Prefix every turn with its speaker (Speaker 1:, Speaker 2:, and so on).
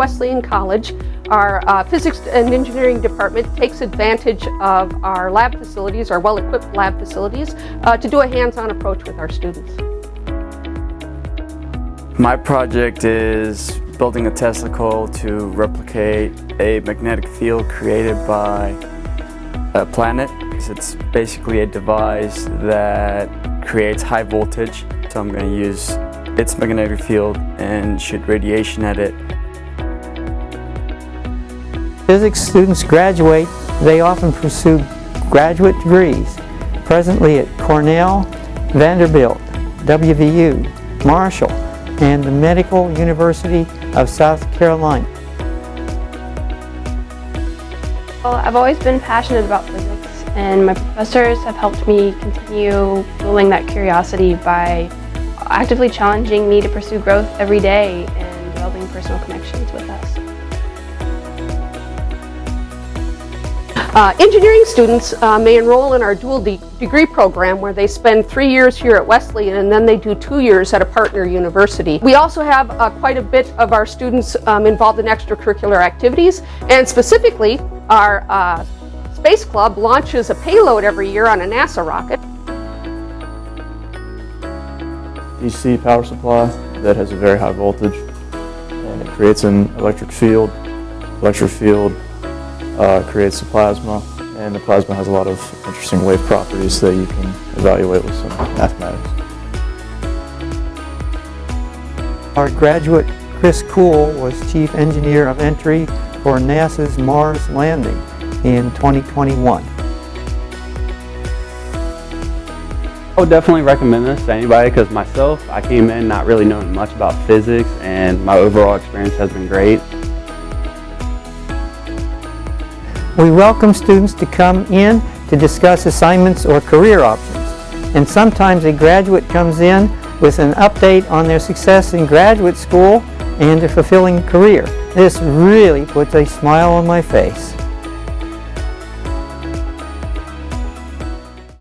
Speaker 1: Wesleyan College, our physics and engineering department takes advantage of our lab facilities, our well-equipped lab facilities, to do a hands-on approach with our students.
Speaker 2: My project is building a Tesla coil to replicate a magnetic field created by a planet. It's basically a device that creates high voltage, so I'm going to use its magnetic field and shoot radiation at it.
Speaker 3: Physics students graduate, they often pursue graduate degrees, presently at Cornell, Vanderbilt, WVU, Marshall, and the Medical University of South Carolina.
Speaker 4: Well, I've always been passionate about physics, and my professors have helped me continue fueling that curiosity by actively challenging me to pursue growth every day and developing personal connections with us.
Speaker 1: Engineering students may enroll in our dual degree program where they spend 3 years here at Wesleyan and then they do 2 years at a partner university. We also have quite a bit of our students involved in extracurricular activities, and specifically our Space Club launches a payload every year on a NASA rocket.
Speaker 5: DC power supply that has a very high voltage, and it creates an electric field. Electric field creates a plasma, and the plasma has a lot of interesting wave properties that you can evaluate with some mathematics.
Speaker 3: Our graduate, Chris Kuhl, was Chief Engineer of Entry for NASA's Mars landing in 2021.
Speaker 6: I would definitely recommend this to anybody because myself, I came in not really knowing much about physics, and my overall experience has been great.
Speaker 3: We welcome students to come in to discuss assignments or career options, and sometimes a graduate comes in with an update on their success in graduate school and a fulfilling career. This really puts a smile on my face.